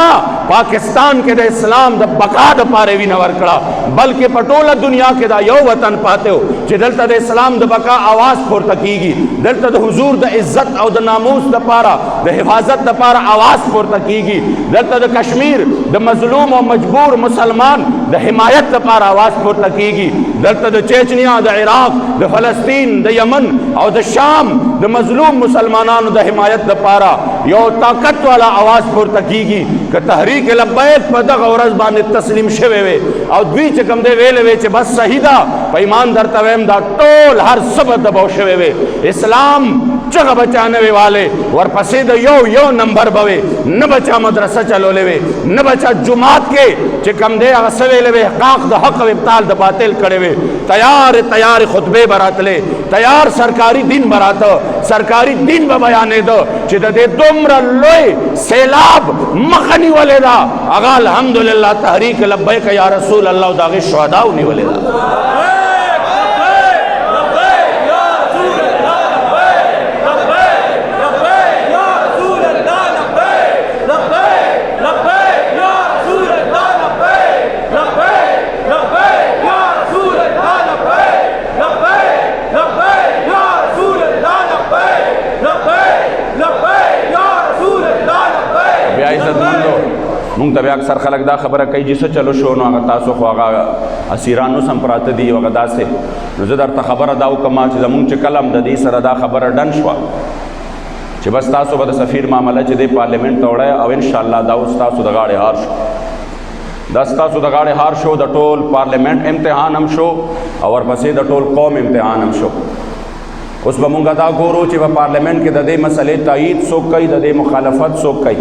پاکستان کې د اسلام د بقا دپاره یې وینه ورکړه، بلکې په ټوله دنیا کې دا یو وطن پاتې و چې دلته د اسلام د بقا آواز پورته کیږي، دلته د حضور د عزت او د ناموس دپاره د حفاظت دپاره آواز پورته کیږي، دلته د کشمیر د مظلوم او مجبور مسلمان د حمایت دپاره آواز پورته کیږي، دلته د چیچنیا، د عراق، د فلسطین، د یمن او د شام د مظلوم مسلمانانو د حمایت دپاره یو طاقت والا آواز پورته کیږي. که تحریک لبیک په دغه ورځ باندې تسلیم شوی وي او دوی چې کوم دی ویلی وی چې بس صحیح ده، په ایمان درته وایم دا ټول هر څه به دباو شوی وي، اسلام چغه به چا نه وي والی، ورپسې د یو نمبر به وي، نه به چا مدرسه چلولی وي، نه به چا جماعت کې چې کوم دی هغه څه ویلی وي، حقاق د حق او ابطال د باطل کړی وي، تیار خطبې به راتلې، تیار سرکاري دین به راته، سرکاري دین به بیانېده چې د دې دومره لوی سیلاب مخه نیولې ده هغه الحمدلله تحریک لبیک یا رسول الله او د هغې شهداو نیولې ده. مونږ ته بیا اکثر خلک دا خبره کوي چې څه چلو شو، نو هغه تاسو خو هغه اسیران اوس هم پراته دي او هغه داسې. نو زه درته خبره دا وکړم چې زمونږ چې کله هم د دې سره دا خبره ډن شوه چې بس تاسو به د سفیر معامله چې دی پارلیمنټ ته وړی او انشاءالله دا اوس تاسو د غاړې هار شو، دا ستاسو د غاړې هار شو، د ټول پارلیمنټ امتحان هم شو او ورپسې د ټول قوم امتحان هم شو. اوس به مونږ دا ګورو چې په پارلیمنټ کې د دې مسلې تایید څوک کوي، د دې مخالفت څوک کوي،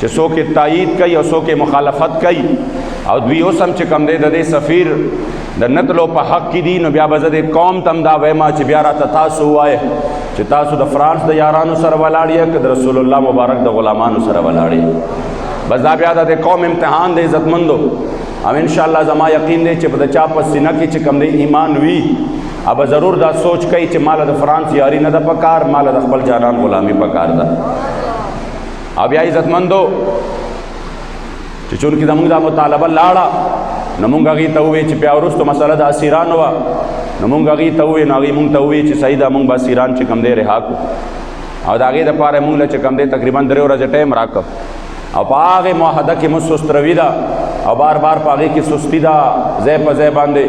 چې څوک یې تایید کوي او څوک یې مخالفت کوي. او دوی اوس هم چې کوم دی د دې سفیر د نتلو په حق کې دي، نو بیا به زه د قوم ته هم دا وایم چې بیا راته تاسو ووایئ چې تاسو د فرانس د یارانو سره ولاړ یې که د رسول الله مبارک د غلامانو سره ولاړ یې. بس دا بیا د قوم امتحان دی عزتمندو. او انشاءالله زما یقین دی چې په د چا په سینه کې چې کوم دی ایمان وي اب ضرور دا سوچ کوي چې ماله د فرانس یاري نه ده پکار، ماله د خپل جانان غلامي پکار ده. او بیا عزتمندو چې چونکې زموږ دا مطالبه لاړه نو مونږ هغې ته ووایې چې بیا وروستو مسله د اسیرانو وه، نو مونږ هغې ته ووایې، نو هغې مونږ ته ووایې چې صحیح ده مونږ به اسیران چې کوم دی رها کړو، او د هغې دپاره یې مونږ له چې کوم دی تقریبا 3 ورځې ټایم راکړ، او په هغې معاهده کې مونږ سست روي ده او بار په هغې کې سستي ده، ځای په ځای باندې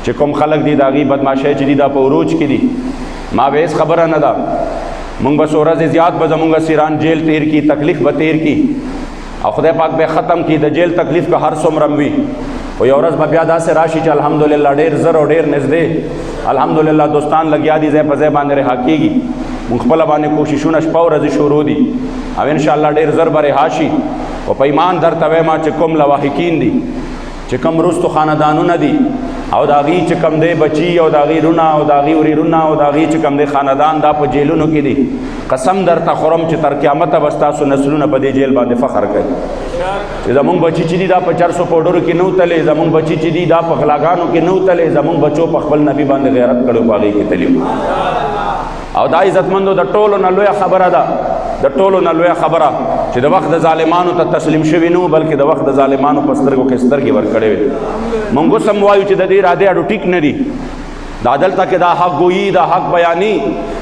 چې کوم خلک دي د هغې بدماشۍ چې دي دا په عروج کې دي. ما به هېڅ خبره نه ده، مونږ به څو ورځې زیات به زمونږ اسیران جیل تیر کی، تکلیف به تیر کی، او خدای پاک به ختم کی د جیل تکلیف که هر څومره وي. خو یو ورځ به بیا داسې راشي چې الحمدلله ډېر زر او ډېر نږدې الحمدلله دوستان لګیا دي، ځای په ځای باندې رها کېږي. مونږ خپله باندې کوششونه شپه ورځې شروع دي او انشاءالله ډېر زر به رها شي. او په ایمان درته وایم چې کوم لواحقین دي، چې کوم وروستو خاندانونه دي او د هغې چې کوم دی بچي او د هغې رونه او د هغې ورېرونه او د هغې چې کوم دی خاندان دا په جیلونو کې دي، قسم درته خورم چې تر قیامته به ستاسو نسلونه په دې جیل باندې فخر کوي چې زمونږ بچي چې دي دا په چرسو پوډرو کې نه وتلې، زمونږ بچي چې دي دا په غلاګانو کې نه وتلې، زمونږ بچو په خپل نبي باندې غیرت کړی په هغې کې تلي. او دا عزتمندو د ټولو نه لویه خبره ده، د ټولو نه لویه خبره چې د وخت د ظالمانو ته تسلیم شوي نه بلکې د وخت د ظالمانو په سترګو کې سترګې ورکړې وې. موږ اوس هم وایو چې د دې ارادې اډو ټیک نه دي، دا دلته کې دا حق گویی دا حق بیانی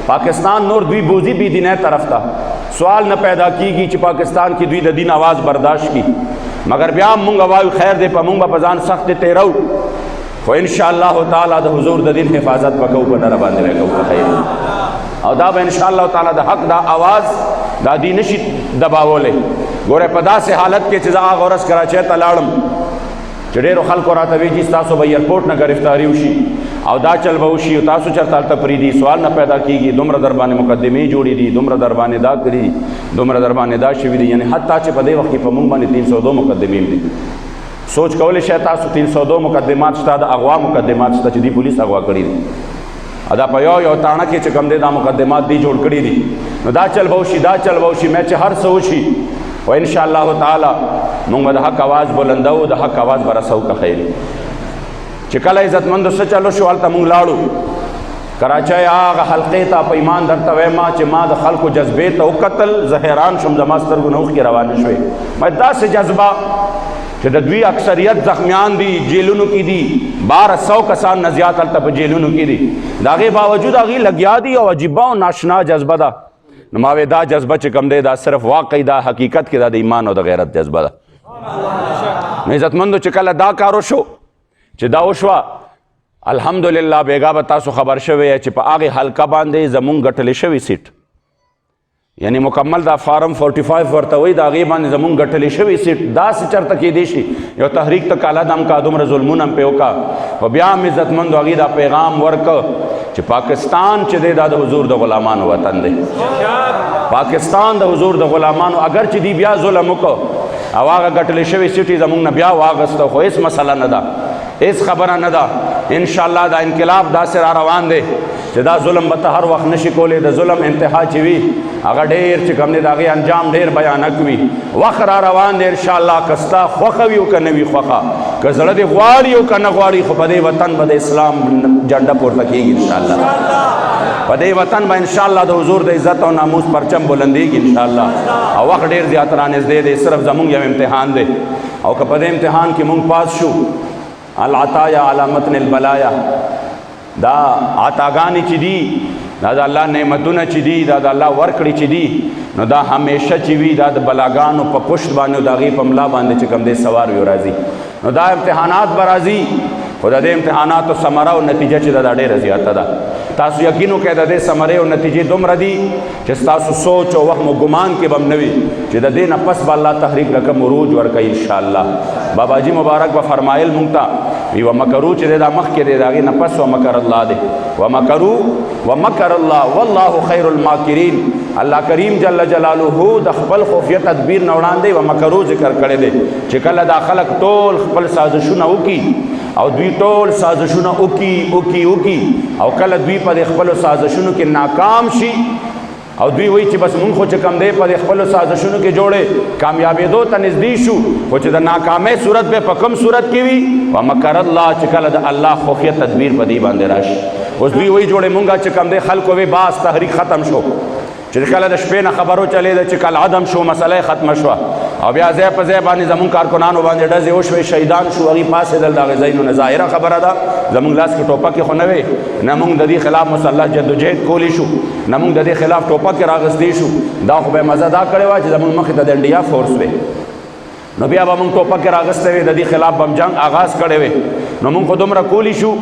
پاکستان نور دوی بوزي بی دینه طرف ته سوال نه پیدا کیږي چې پاکستان کې دوی د دین आवाज برداشت کی، مگر بیا مونږ وایو خیر دې په مونږ په ځان سخت تیرو، خو ان شاء الله تعالی د حضور د دین حفاظت وکړو په نر باندې وکړو خیر، او دا به ان شاء الله تعالی د حق دا आवाज دا دین نشي دباولې. ګوره په داسې حالت کې چې زه غورس کراچۍ ته لاړم چې ډېرو خلکو راته وایي چې تاسو به ایرپورټ نه ګرفتاري وشي او دا چل به وشي او تاسو چېرته هلته پرېږدي، سوال نه پیدا کېږي، دومره در باندې مقدمې جوړې دي، دومره در باندې دا کړي دي، دومره در باندې دا شوي دي، یعنې حتی چې په دې وخت کې په موږ باندې 302 مقدمې دي. سوچ کولی شئ تاسو 302 مقدمات شته، د اغوا مقدمات شته چې دی پولیس اغوا کړي دي، دا په یو تاڼه کې چې کوم دی دا مقدمات دی جوړ کړي دي، نو دا چل به وشي دا چل به وشي، مې چې هر څه وشي و ان شاء الله تعالی موږ به د حق آواز بلندو، د حق آواز به رسو که خیر. چې کله عزتمندو څه چلو شو هلته موږ لاړو کراچۍ هغه حلقې ته، په ایمان درته وایم چې ما د خلکو جذبې ته وکتل، زه حیران شوم، زما سترګو نه اوښکې روانې شوې. ما داسې جذبه چې د دوی اکثریت زخمیان دي، جیلونو کې دي، 1200 کسان نه زیات هلته په جیلونو کې دي، د هغې باوجود هغې لګیا دي او عجیبه او ناشنا جذبه ده. نو ما وی دا جذبه چې کوم دی دا صرف واقعي دا حقیقت کې دا د ایمان او د غیرت جذبه ده. نو عزتمندو چې کله دا کار وشو چې دا وشوه الحمدلله بیګا به تاسو خبر شوی چې په هغې حلقه باندې زمونږ ګټلې شوي سیټ، یعنی مکمل دا فارم 45 ورته وایي د هغې باندې زمونږ ګټلې شوي سیټ داسې چېرته کیدی شي یو تحریک ته کاله دم کا دومره ظلمونه هم پرې وکړه، خو بیا هم عزتمندو هغې دا پیغام ورکه چې پاکستان چې دی دا د حضور د غلامانو وطن دی، پاکستان د حضور د غلامانو، اگر چې دی بیا ظلم وکړو او هغه ګټلې شوي سیټ یې زمونږ نه بیا واغسته، خو هېڅ مسله نه ده، هېڅ خبره نه ده. انشاءالله دا انقلاب داسې را روان دی چې دا ظلم به ته هر وخت نشي کولی، د ظلم انتها چې وي هغه ډېر چې کوم دی د هغې انجام ډېر بیانک وي. وخت را روان دی انشاءالله که ستا خوښه وي او که نه وي خوښه، که زړه دې غواړي او که نه غواړي، خو په دې وطن به د اسلام جنډه پورته کېږي انشاءالله، په دې وطن به انشاءالله د حضور د عزت او ناموس پرچم بلندېږي انشاءالله. او وخت ډېر زیات رانږدې دی، صرف زمونږ یو امتحان دی، او که په دې امتحان کې مونږ پاس شو العطایا علی متن البلایا، دا عطاګانې چې دي دا د الله نعمتونه چې دي دا د الله ورکړې چې دي، نو دا همیشه چې وي دا د بلاګانو په پشت باندې او د هغې په ملا باندې چې کوم دی سوار وي راځي، نو دا امتحانات به راځي، خو د دې امتحاناتو ثمره او نتیجه چې دا ډېره زیاته ده. تاسو یقین وکړئ د دې ثمرې او نتیجې دومره دي چې ستاسو سوچ او وهم او ګمان کې به هم نه وي چې د دې نه پس به الله تحریک رقم عروج ورکوي انشاءالله. بابا جي مبارک به فرمایل مونږ ته وی ومکرو چې دا مخکې دی د هغې نه پس ومکر الله دی، ومکرو ومکر الله والله خیر الماکرین. الله کریم جل جلاله د خپل خفیه تدبیر نه وړاندې ومکرو ذکر کړی دی چې کله دا خلک ټول خپل سازشونه وکړي او دوی ټول سازشونه وکړي او کله دوی په خپلو سازشونو کې ناکام شي او دوی وایي چې بس مونږ خو چې کم دی په خپلو سازشونو کې جوړې کامیابېدو ته نږدې شو، خو چې د ناکامۍ صورت به په کوم صورت کې وي ومکر الله چې کله د الله خفیه تدبیر په دې باندې راشي. اوس دوی وایي جوړې مونږه چې کم دی خلکو وی باس تحریک ختم شو، چې کله د شپې نه خبرو چلېده چې کله عدم شو مسله ختمه شوه او بیا ځای په ځای باندې زمونږ کارکنانو باندې ډزې وشوې، شهیدان شو، هغوی پاڅېدل د هغې ځایونو نه، ظاهره خبره ده زمونږ لاس کې ټوپکې خو نه وې، نه مونږ د دې خلاف مسلح جدوجهد کولی شو، نه مونږ د دې خلاف ټوپکې راغستې شو، دا خو به یې مزه دا کړې وه چې زمونږ مخې ته د انډیا فورس وې، نو بیا به مونږ ټوپکې راغستې وې، د دې خلاف به هم جنګ آغاز کړی وې، نو مونږ خو دومره کولی شو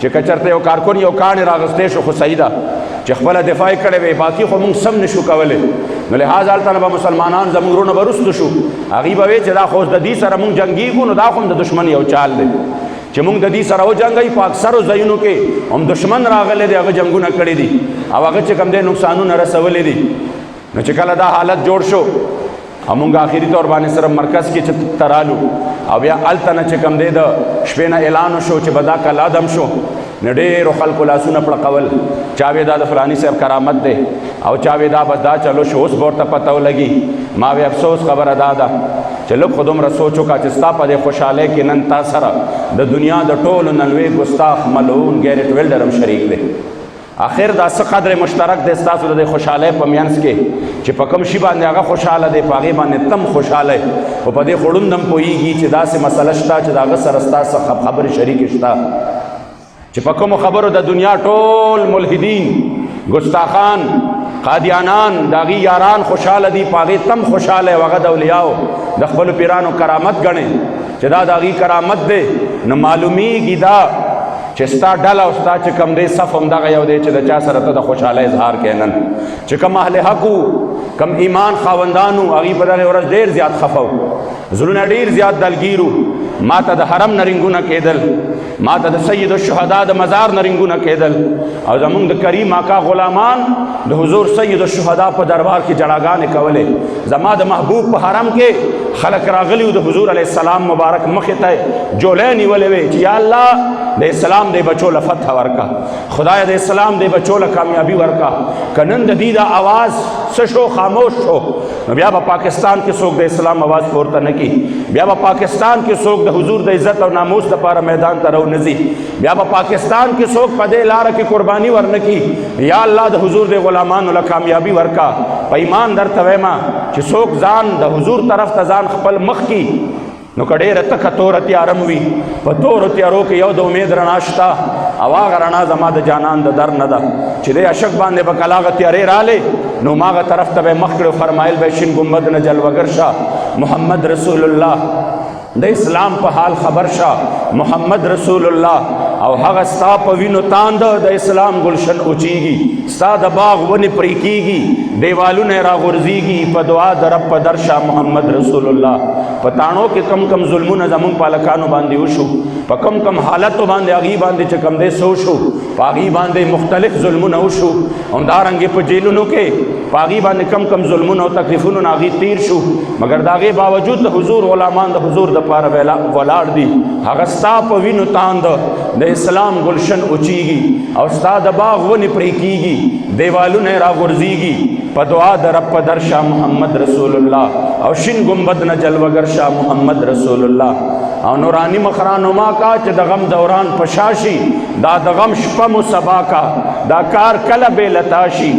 چې که چېرته یو کارکن یو کاڼې راغستې شو خو صحیح ده چې خپله دفاع یې کړې وې، باقي خو مونږ سم نشو کولی، نو لحاظ هلته نه به مسلمانان زمونږ وروڼه به رستو شو، هغوی به وی چې دا خو د دې سره مونږ جنګېږو، نو دا خو هم د دشمن یو چال دی چې مونږ د دې سره وجنګئ. په اکثرو ځایونو کې هم دشمن راغلی دی، هغه جنګونه کړي دي او هغه چې کوم دی نقصانونه رسولي دي. نو چې کله دا حالت جوړ شو او مونږ آخري طور باندې صرف مرکز کې چې ترالو او بیا هلته نه چې کوم دی د شپې نه اعلان وشو چې به دا کل عدم شو، نو ډېرو خلکو لاسونه پړقول، چا وی دا د فلاني صاحب کرامت دی او چا وی دا بس دا چلو شو، اوس به ورته پته ولګي. ما وی افسوس خبره دا ده چې لږ خو دومره سوچ وکړه چې ستا په دې خوشحالۍ کې نن تا سره د دنیا د ټولو نه لوی ګستاخ ملعون ګیرټ ویلډر هم شریک دی، آخر دا څه قدر مشترک دی ستاسو د خوشحالۍ په منځ کې چې په کوم شي باندې هغه خوشحاله دی په هغې باندې تم خوشحاله خو په دې خو ړوند هم پوهېږي چې داسې مسله شته چې د هغه سره ستاسو خبرې شریکې شته چې په کومو خبرو د دنیا ټول ملحدین ګستاخان قادیانان د هغې یاران خوشحاله دي په هغې تم خوشحاله او هغه د اولیاو د خپلو پیرانو کرامت ګڼې چې دا د هغې کرامت دی نو معلومیږي دا چې ستا ډله او ستا چې کوم دی صف هم دغه یو دی چې د چا سره ته د خوشحالۍ اظهار کوې نن چې کوم اهل حق کم ایمان خاوندانو هغې په دغې ورځ ډېر زیات خفه و زړونه ډېر زیات دلګیر و ما ته د حرم نه رنګونه کېدل ما ته د سید الشهدا د مزار نه رنګونه کېدل او زمونږ د کریم آقا غلامان د حضور سید الشهدا په دربار کې جړاګانې کولې زما د محبوب په حرم کې خلک راغلي د حضور علیه السلام مبارک مخې ته جولۍ نیولې وې چې یا الله د اسلام د بچو له فتح ورکا خدای د اسلام د بچو له کامیابی ورکا که نن د دې د آواز څه شو خاموش شو نو بیا به پاکستان کې څوک د اسلام آواز پورته نه کي بیا به پاکستان کې څوک د حضور د عزت او ناموس لپاره میدان ته راونځي بیا به پاکستان کې څوک په دې لاره کې قرباني ورنه کي یا الله د حضور د غلامانو له کامیابی ورکا په ایمان درته وایم چې څوک ځان د حضور طرف ته ځان خپل مخ کی نو که ډېره تکه توره تیاره وي په تورو تیارو کې یو د امید رڼا شته او هغه رڼا زما د جانان د در نه ده چې دې اشک باندې به کله هغه تیارې رالې نو ما هغه طرف ته به مخ کړو فرمایل به شین ګنبد نه جلوګر شه محمد رسول الله د اسلام په حال خبر شه محمد رسول الله او هغه ستا په وینو تاند د اسلام گلشن اوچیږي ستا د باغ ونې پرې کېږي دیوالونه راغورځېږي په دعا د رب په درشه محمد رسول الله په تاڼو کې کم کم ظلمونه زمونږ پالکانو باندې وشو په کم کم حالتو باندې هغې باندې چې کم دی سو شو په هغې باندې مختلف ظلمونه وشو همدارنګې په جیلونو کې په هغې باندې کم کم ظلمونه او تکلیفونو نه هغې تیر شو مګر د هغې باوجود د حضور غلامان د حضور دپاره ولاړ دي هغه ستا په وینو تاند د اسلام گلشن اوچیږي او ستا د باغ ونې پرې کېږي دیوالونه یې راغورځېږي په دعا د رب په درشه محمد رسول الله او شین ګنبد نه جلوګر شه محمد رسول الله او نورانی مخرانما کا چې د غم دوران پشاشي دا د غم شپه مو سبا کا دا کار کله بې لتاشي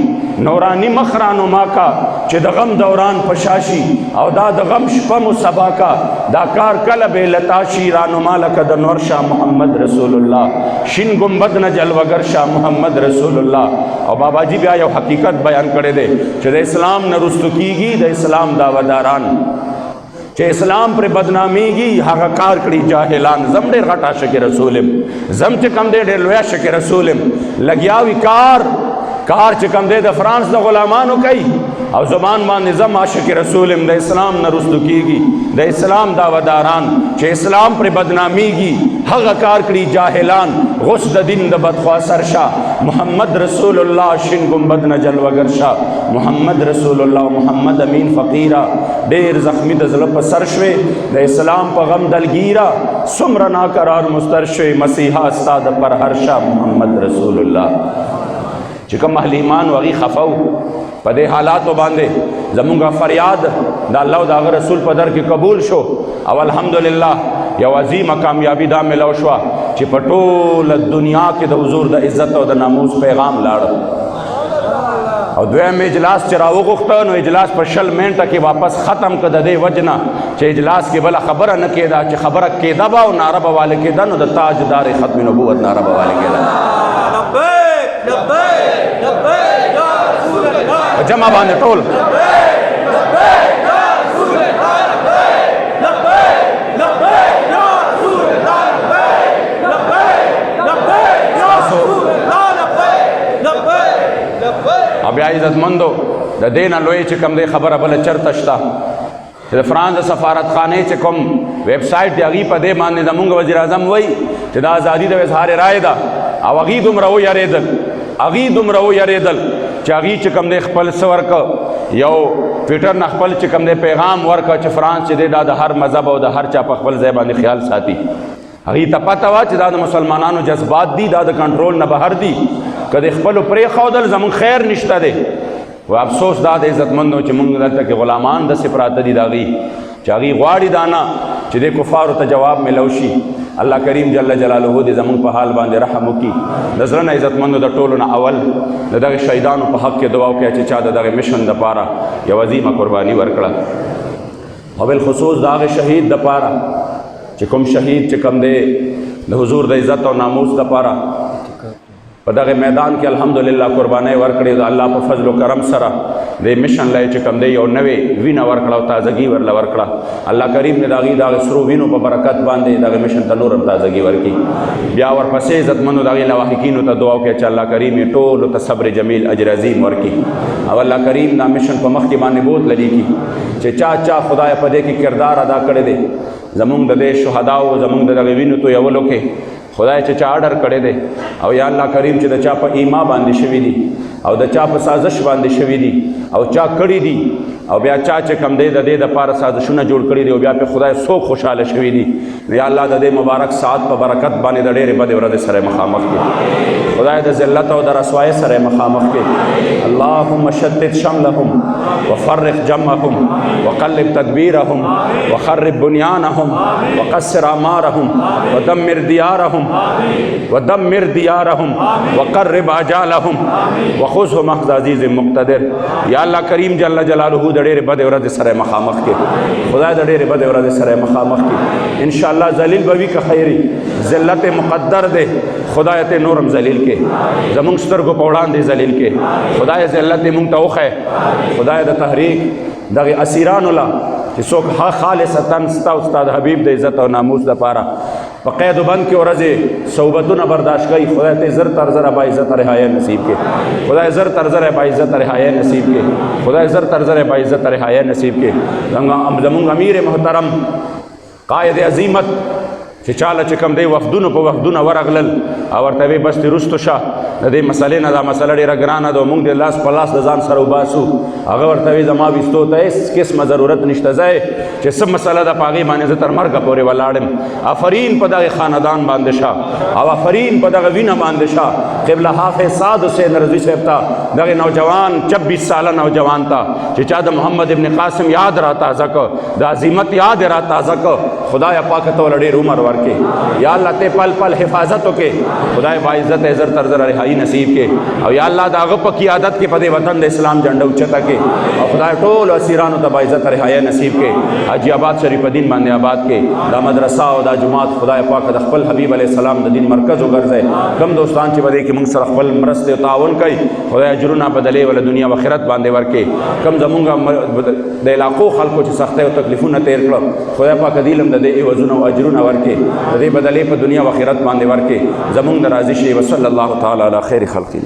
نورانی مخرانما کا چې د غم دوران پشاشي او دا د غم شپه مو سبا کا دا کار کله بې لتاشي رانما لکه د نور شاه محمد رسول الله شین ګنبد نه جلوګر شاه محمد رسول الله او بابا جی بیا یو حقیقت بیان کړی دی چې د اسلام نه رستو کیږي د اسلام دعواداران چې اسلام پر بدنامیږي هغه کار کړي جاهلان زم ډېر غټ عاشق رسول یم زم چې کم دی ډېر لوی عاشق رسول یم لګیا وي کار چې کم دی د فرانس د غلامانو کوي او زبان باندې زم عاشق رسول یم د اسلام نه رستو کیږي د اسلام دعواداران چې اسلام پر بدنامیږي هغه کار کړي جاهلان غوث د دین د بدخوا سرشا محمد رسول الله شین ګنبد نه جلوګر شه محمد رسول الله محمد امین فقیره ډېر زخمی د زړه په سر شوې د اسلام په غم دلګیره څومره ناقرار مستر شوې مسیحا ستا د پرهرشه محمد رسول الله چې کوم اهل ایمان و هغې خفه و په دې حالاتو باندې زمونږ فریاد د الله او د هغه رسول په در کې قبول شو او الحمدلله یو عظیمه کامیابي دا ملو شوه چې په ټوله دنیا کې د حضور د عزت او د ناموس پیغام لاړ او دویم اجلاس چې راوغوښته نو اجلاس په 20 منټه کې واپس ختم کړه د دې وجه نه چې اجلاس کې بله خبره نه کېده چې خبره کېده به او نعره به واله کېده نو د تاجدار ختم نبوت نعره به واله کېده په جمع باندې ټول بیا عزتمندو د دې نه لوی چې کوم دی خبره بله چرته شته چې د فرانس د سفارتخانې چې کوم ویب سایټ دی هغې په دې باندې زمونږ وزیر اعظم وایي چې دا ازادي د اظهار رایې ده او هغې دومره ویرېدل چې هغې چې کوم دی خپل څه ورکه یو ټویټر نه خپل چې کوم دی پیغام ورکه چې فرانس چې دی دا د هر مذهب او د هر چا په خپل ځای باندې خیال ساتي هغې ته پته وه چې دا د مسلمانانو جذبات دي دا د کنټرول نه بهر دي که د خپلو پرېښودل زمونږ خیر نشته دی و افسوس دا د عزتمندو چې مونږ دلته کې غلامان داسې پراته دي د هغې چې هغې غواړي دا نه چې دې کفارو ته جواب میلو شي الله کریم جل جلاله دې زمونږ په حال باندې رحم وکړي. د زړه نه عزتمندو د ټولو نه اول د دغه شهیدانو په حق کې دعا وکړئ چې چا د دغه مشن دپاره یو عظیمه قرباني ورکړه، او بالخصوص د هغه شهید دپاره چې کوم شهید چې کوم دی د حضور د عزت او ناموس دپاره په دغه میدان کې الحمدلله قربانۍ ورکړې، د الله په فضل و کرم سره د مشن لای چې کوم دی یو نوې وینه ورکړه او تازګي ورله ورکړه. الله کریم دې د هغې دغه سرو وینو په برکت باندې دغه مشن ته نور هم تازګي ورکړي. بیا ورپسې عزتمندو د هغې لواحقینو ته دعا وکړئ چې الله کریم یې ټولو ته صبر جمیل اجر عظیم ورکړي، او الله کریم دا مشن په مخکې باندې بوتله لیکي چې چا خدای په دې کې کردار ادا کړی دی زمونږ د دې شهداو زمونږ د دغه وینو تویولو کې خدای چې چا اډر کړی دی، او یا الله کریم چې د چا په ایما باندې شوي دي او د چا په سازش باندې شوي دي او چا کړي دي او بیا چا چې کم دی د دې دپاره سازشونه جوړ کړي دي او بیا پې خدای څوک خوشحاله شوي دي، نو یا الله د دې مبارک ساعت په برکت باندې د ډېرې بدې ورځې سره مخامخ کړي، خدای د ذلت او د رسوایۍ سره مخامخ کړي. اللهم شتت شملهم وفرق جمعهم وقلب تدبیرهم وخرب بنیانهم وقصر اعمارهم ودمر دیارهم وقرب اجالهم وخذهم اخذ عزیز مقتدر. یا الله کریم جل جلاله د ډېرې بدې ورځې سره مخامخ کړي، خدای د ډېرې بدې ورځې سره مخامخ کړي. انشاءالله ذلیل به وي که خیري، ذلت مقدر دی، خدای ته نورم ذلیل کې زمونږ سترګو په وړاندې ذلیل کې خدای ذلت دې مونږ ته وښیه. خدای د تحریک دغه اسیرانو له چې څوک خالصتاً ستا او ستا د حبیب د عزت او ناموس دپاره په قید و بند کې ورځې صحبتونه برداشت کوي، خدای ته زر تر زره باعزت رهایه نصیب کې، خدای زر تر زره باعزت رهایه نصیب کې، خدای زر تر زره باعزت رهایه نصیب کې. زمونږ امیر محترم قائد عظیمت چې چاله چې کوم دی وفدونو په وفدونه ورغلل او ورته وی بس دې رستو شه د دې مسلې نه، دا مسله ډېره ګرانه ده او موږ د لاس په لاس د ځان سره وباسو. هغه ورته وی زما ویستو ته هېڅ قسمه ضرورت نشته، ځای چې څه مسله ده په هغې باندې زه تر مرګه پورې ولاړم. آفرین په دغه خاندان باندې شه او آفرین په دغه وینه باندې شه. قبله حافظ سعد حسین رضوي صاحب ته دغه نوجوان 26 ساله نوجوان ته چې چا د محمد ابن قاسم یاد را تازه کړ، د عظیمت یاد را تازه کړ، خدای پاک ته ول ډېر عمر ورکړي. یا الله ته پل پل حفاظت وکړي، خدای باعزت زر تر زر رهایی نصیب کړي، او یا الله د هغه په قیادت کې په دې وطن د اسلام جنډه اوچته کړي، او خدای ټولو اسیرانو ته باعزت رهایی نصیب کړي. حاجي آباد شریف دین باندې آباد کړي، دا مدرسه او دا جماعت خدای پاک د خپل حبیب علیه السلام د دین مرکز وګرځي. کم دوستان چې په دې کې موږ سره خپل مرستې او تعاون کوي، خدای اجرونه بدلې ول دنیا او آخرت باندې ورکړي. کم زمونږ د علاقو خلکو چې سختۍ او تکلیفونه تیر کړل، خدای پاک دې لم د دې عوضونه او اجرونه ورکړي، د دې بدلې په دنیا او آخرت باندې ورکړي. زمونږ د راضي شي. وصلی الله تعالی علی خیر خلقه.